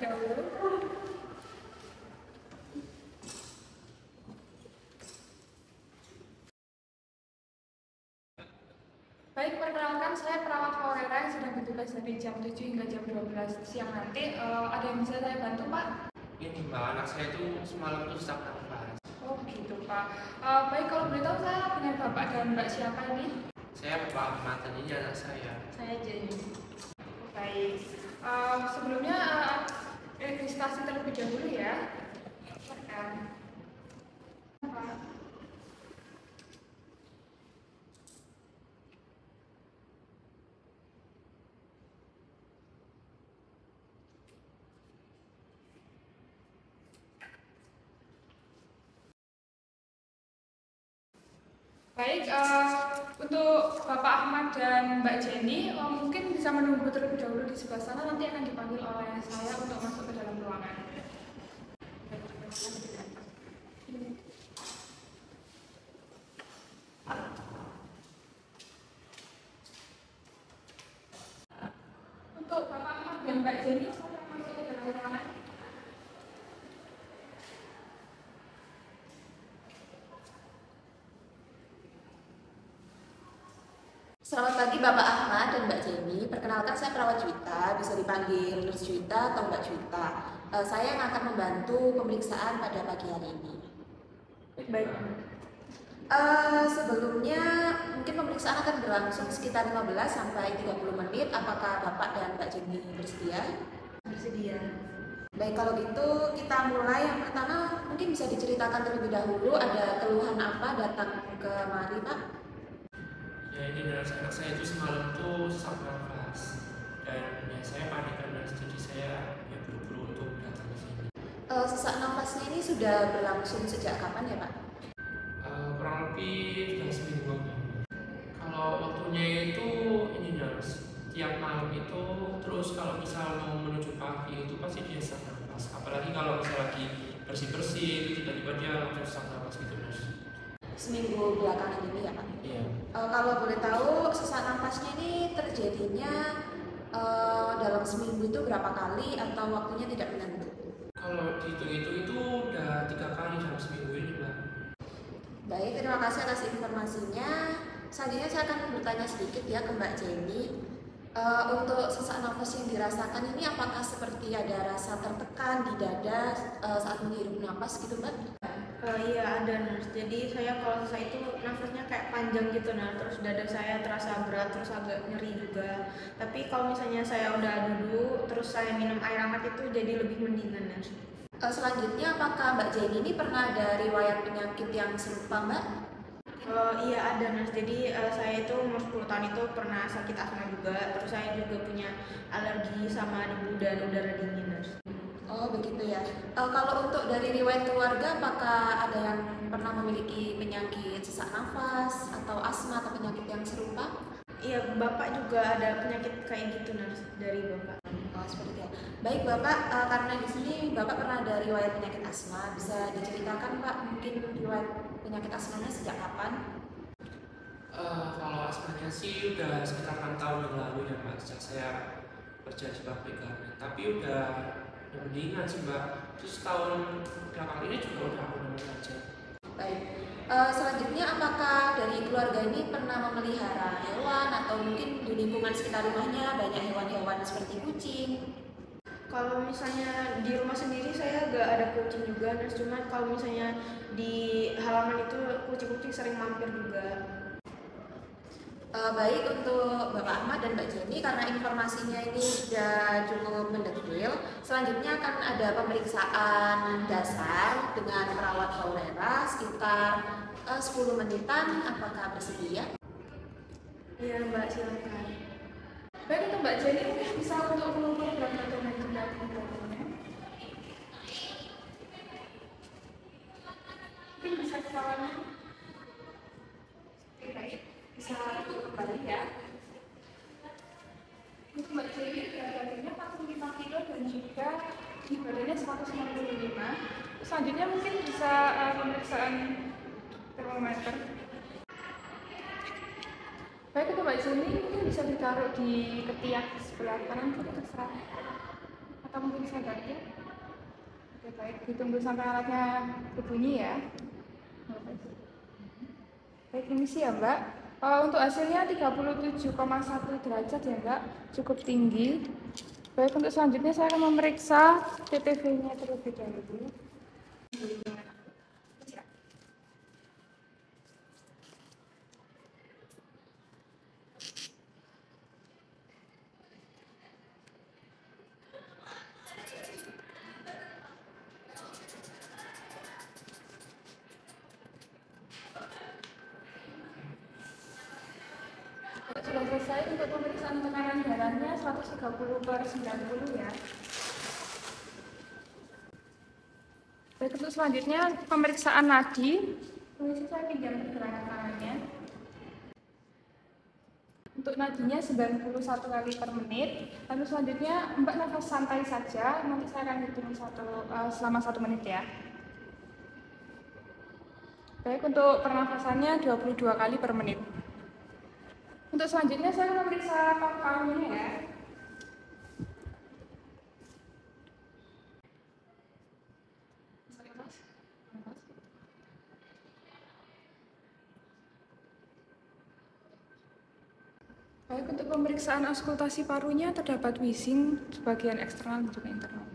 dahulu. Baik, perkenalkan saya perawat Florera yang sedang bertugas dari jam 7 hingga jam 12 siang nanti. Ada yang bisa saya bantu, Pak? Ini Mbak, anak saya itu semalam tuh sesak nafas. Oh gitu, Pak. Baik, kalau boleh tahu saya dengan Bapak dan Mbak siapa ini? Saya Pak Ahmad, dan ini anak saya. Saya Jenny. Baik. Sebelumnya registrasi terlebih dahulu ya. Silakan. Baik, untuk Bapak Ahmad dan Mbak Jenny mungkin bisa menunggu terlebih dahulu di sebelah sana, nanti akan dipanggil oleh saya untuk masuk ke dalam ruangan. Untuk Bapak Ahmad dan Mbak Jenny, saya masuk ke dalam ruangan. Selamat pagi Bapak Ahmad dan Mbak Jenny. Perkenalkan saya perawat Juwita, bisa dipanggil Nurse Juwita atau Mbak Juwita. Saya yang akan membantu pemeriksaan pada pagi hari ini. Baik. Sebelumnya mungkin pemeriksaan akan berlangsung sekitar 15 sampai 30 menit. Apakah Bapak dan Mbak Jenny bersedia? Bersedia. Baik, kalau gitu kita mulai. Yang pertama mungkin bisa diceritakan terlebih dahulu ada keluhan apa datang kemari Pak? Ya ini dari anak saya itu semalam tuh sesak nafas. Dan ya saya panik kan, jadi saya ya buru-buru untuk datang ke sini. Sesak nafasnya ini sudah berlangsung sejak kapan ya Pak? Kurang lebih sudah seminggu. Kalau waktunya itu ini nurse, tiap malam itu terus kalau misal mau menuju pagi itu pasti dia sesak nafas. Apalagi kalau misal lagi bersih-bersih itu tiba-tiba dia langsung sesak nafas gitu nurse. Seminggu belakangan ini ya Pak? Iya. Kalau boleh tahu sesak nafasnya ini terjadinya dalam seminggu itu berapa kali atau waktunya tidak menentu? Kalau dihitung-hitung itu udah 3 kali dalam seminggu ini Mbak. Baik, terima kasih atas informasinya. Selanjutnya saya akan bertanya sedikit ya ke Mbak Jenny. Untuk sesak nafas yang dirasakan ini apakah seperti ada rasa tertekan di dada saat menghirup nafas gitu Mbak? Iya ada nurse. Jadi saya kalau sesak itu nafasnya kayak panjang gitu terus dada saya terasa berat, terus agak nyeri juga. Tapi kalau misalnya saya udah duduk terus saya minum air hangat itu jadi lebih mendingan nurse. Selanjutnya apakah Mbak Jenny ini pernah ada riwayat penyakit yang serupa Mbak? Iya ada nurse. Jadi saya itu umur 10 tahun itu pernah sakit asma juga. Terus saya juga punya alergi sama debu dan udara dingin nurse. Oh begitu ya. Kalau untuk dari riwayat keluarga, apakah ada yang pernah memiliki penyakit sesak nafas atau asma atau penyakit yang serupa? Iya, bapak juga ada penyakit kayak gitu nurse dari bapak. Oh seperti itu. Baik Bapak, karena di sini Bapak pernah ada riwayat penyakit asma, bisa diceritakan Pak mungkin riwayat penyakit asmanya sejak kapan? Kalau asmanya sih udah sekitar 6 tahun yang lalu ya Mbak, sejak saya kerja di pabrik garment. Tapi udah mendingan sih Mbak. Terus tahun belakang ini juga udah benar aja. Baik. Selanjutnya apakah dari keluarga ini pernah memelihara hewan atau mungkin di lingkungan sekitar rumahnya banyak hewan-hewan seperti kucing? Kalau misalnya di rumah sendiri saya gak ada kucing juga, cuman kalau misalnya di halaman itu kucing-kucing sering mampir juga. Baik, untuk Bapak Ahmad dan Mbak Jenny, karena informasinya ini sudah cukup mendetail, selanjutnya akan ada pemeriksaan dasar dengan perawat Florera sekitar 10 menitan. Apakah bersedia? Iya Mbak, silakan. Baik, untuk Mbak Jenny mungkin bisa untuk mengukur berat badan dan berat badannya. Mungkin bisa kepalanya. Oke, baik. Bisa kembali ya. Untuk Mbak Jenny berat badannya 45 kilo dan juga di badannya 195. Selanjutnya mungkin bisa pemeriksaan termometer. Baik, untuk Mbak Jenny mungkin bisa ditaruh di ketiak sebelah kanan, kiri terserah. atau mungkin saya ganti. Oke, baik, ditunggu sampai alatnya berbunyi ya. Baik, ini sih ya Mbak. Untuk hasilnya 37,1 derajat ya Mbak, cukup tinggi. Baik, untuk selanjutnya saya akan memeriksa TTV-nya terlebih dahulu. Sudah selesai untuk pemeriksaan tekanan darahnya 130/90 ya. Baik, untuk selanjutnya pemeriksaan nadi. Permisi, saya pinjam pergerakan tangannya. Untuk nadinya 91 kali per menit. Lalu selanjutnya Mbak nafas santai saja. Nanti saya akan hitung selama 1 menit ya. Baik, untuk pernafasannya 22 kali per menit. Untuk selanjutnya saya akan memeriksa paru-parunya ya. Baik, untuk pemeriksaan auskultasi parunya terdapat wheezing sebagian eksternal dan juga internal.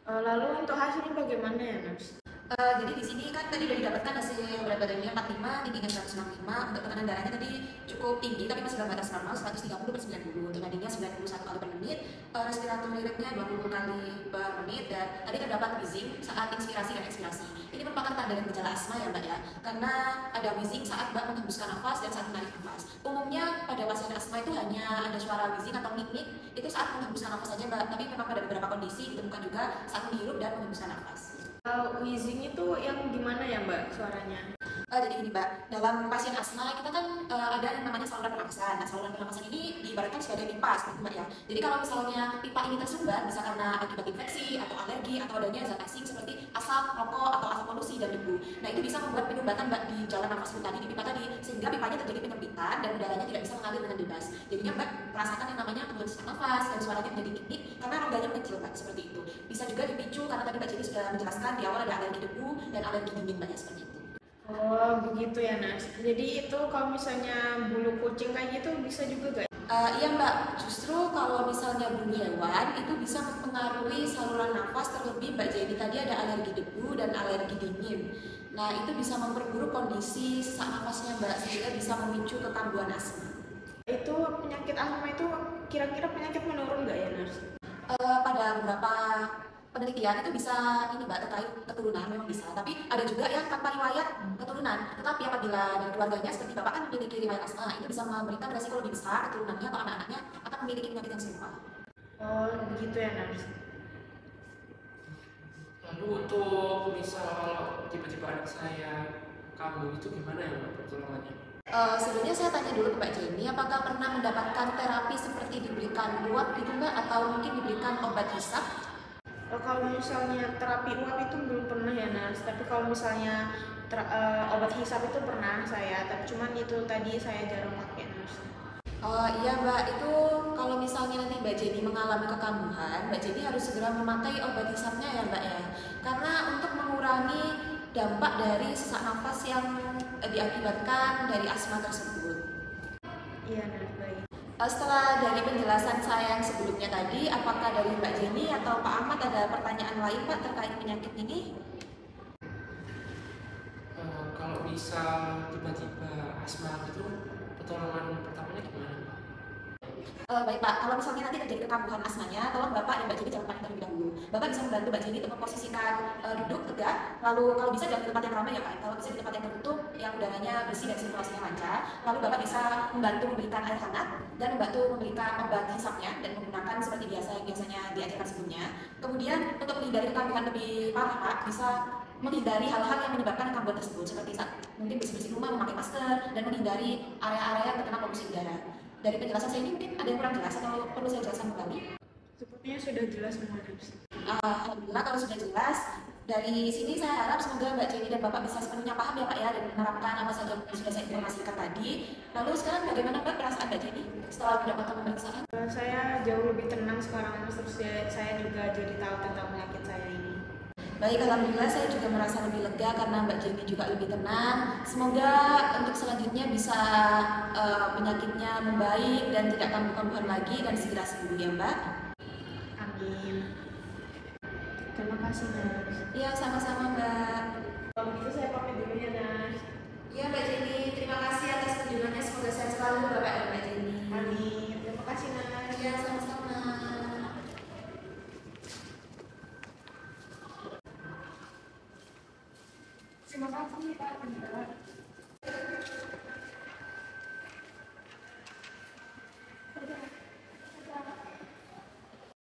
Lalu untuk hasilnya bagaimana ya, Nurse? Jadi di sini kan tadi sudah didapatkan hasil berat badannya 45, tingginya 165. Untuk tekanan darahnya tadi cukup tinggi tapi masih dalam batas normal 130/90. Untuk nadinya 91 kali per menit, respiratory rate-nya 20 kali per menit, dan tadi terdapat wheezing saat inspirasi dan ekspirasi. Ini merupakan tanda dan gejala asma ya Mbak ya, karena ada wheezing saat Mbak menghembuskan nafas dan saat menarik nafas. Umumnya pada pasien asma itu hanya ada suara wheezing atau nik-nik itu saat menghembuskan nafas saja Mbak, tapi memang pada beberapa kondisi ditemukan juga saat menghirup dan menghembuskan nafas. Wheezing itu yang gimana ya Mbak suaranya? Jadi gini Mbak, dalam pasien asma kita kan ada yang namanya saluran pernafasan. Nah, saluran pernafasan ini diibaratkan sebagai pipa seperti Mbak ya. Jadi kalau misalnya pipa ini tersumbat, bisa karena akibat infeksi atau alergi atau adanya zat asing seperti asap, rokok atau asap polusi dan debu. Nah, itu bisa membuat penyumbatan Mbak di jalan nafas tadi, di pipa tadi, sehingga pipanya terjadi penyempitan dan udaranya tidak bisa mengalir dengan bebas. Jadinya Mbak merasakan yang namanya keluhan sesak nafas dan suaranya menjadi nik-nik karena rongganya kecil Mbak, seperti itu. Bisa juga dipicu karena tadi Mbak Jenny sudah menjelaskan di awal ada alergi debu dan alergi dingin Mbak ya, seperti itu. Oh begitu ya Nas. Jadi itu kalau misalnya bulu kucing kayak gitu bisa juga gak? Iya Mbak, justru kalau misalnya bulu hewan itu bisa mempengaruhi saluran nafas, terlebih Mbak Jenny tadi ada alergi debu dan alergi dingin. Nah itu bisa memperburuk kondisi sesak nafasnya Mbak, sehingga bisa memicu kekambuhan asma. Itu penyakit asma itu kira-kira penyakit menurun gak ya Nas? Pada beberapa penelitian itu bisa ini Mbak, terkait keturunan memang bisa, tapi ada juga yang tanpa riwayat keturunan. Tetapi apabila dari keluarganya seperti Bapak kan memiliki riwayat asma, itu bisa memberikan resiko lebih besar keturunannya atau anak-anaknya akan memiliki penyakit yang serupa. Oh begitu ya Nas. Lalu untuk misal kalau tiba-tiba anak saya kambuh itu gimana ya Mbak pertolongannya? Sebelumnya saya tanya dulu ke Mbak Jenny, apakah pernah mendapatkan terapi seperti diberikan uap gitu Mbak, atau mungkin diberikan obat hisap? Kalau misalnya terapi uap itu belum pernah ya Nas, tapi kalau misalnya obat hisap itu pernah saya, tapi cuman itu tadi saya jarang pakai Nas. Iya Mbak, itu kalau misalnya nanti Mbak Jenny mengalami kekambuhan, Mbak Jenny harus segera memakai obat hisapnya ya Mbak ya, karena untuk mengurangi dampak dari sesak nafas yang diakibatkan dari asma tersebut. Iya Nas, baik. Setelah dari penjelasan saya yang sebelumnya tadi, apakah dari Mbak Jenny atau Pak Ahmad ada pertanyaan lain Pak terkait penyakit ini? Kalau bisa tiba-tiba asma gitu, pertolongan pertamanya gimana? Baik Pak, kalau misalnya nanti terjadi kekambuhan asmanya, tolong Bapak dan Mbak Jenny jangan panik terlebih dahulu. Bapak bisa membantu Mbak Jenny untuk memposisikan duduk tegak, lalu kalau bisa jangan di tempat yang ramai ya Pak. Kalau bisa di tempat yang tertutup, yang udaranya bersih dan sirkulasinya lancar. Lalu Bapak bisa membantu memberikan air hangat dan membantu memberikan obat hisapnya dan menggunakan seperti biasa yang biasanya diajarkan sebelumnya. Kemudian untuk menghindari kekambuhan lebih parah Pak, bisa menghindari hal-hal yang menyebabkan kekambuhan tersebut, seperti saat mungkin bersih-bersih rumah, memakai masker, dan menghindari area-area yang terkena polusi udara. Dari penjelasan saya ini mungkin ada yang kurang jelas atau perlu saya jelaskan kembali? Sepertinya sudah jelas semua Nas. Alhamdulillah kalau sudah jelas. Dari sini saya harap semoga Mbak Jenny dan Bapak bisa sepenuhnya paham ya Pak ya, dan menerapkan apa saja yang sudah saya informasikan tadi. Lalu sekarang bagaimana Mbak perasaan Mbak Jenny setelah mendapatkan pemeriksaan? Saya jauh lebih tenang sekarang, terus saya juga jadi tahu tentang penyakit saya ini. Baik, alhamdulillah saya juga merasa lebih lega karena Mbak Jenny juga lebih tenang. Semoga untuk selanjutnya bisa penyakitnya membaik dan tidak kambuh-kambuhan lagi dan segera sembuh ya Mbak. Amin. Terima kasih, Nas. Iya, sama-sama Mbak. Kalau begitu saya pamit dulu ya, Nas. Iya Mbak Jenny, terima kasih atas kunjungannya. Semoga sehat selalu Bapak dan Mbak Jenny. Amin. Terima kasih, Nas. Iya, sama-sama. Terima kasih Pak.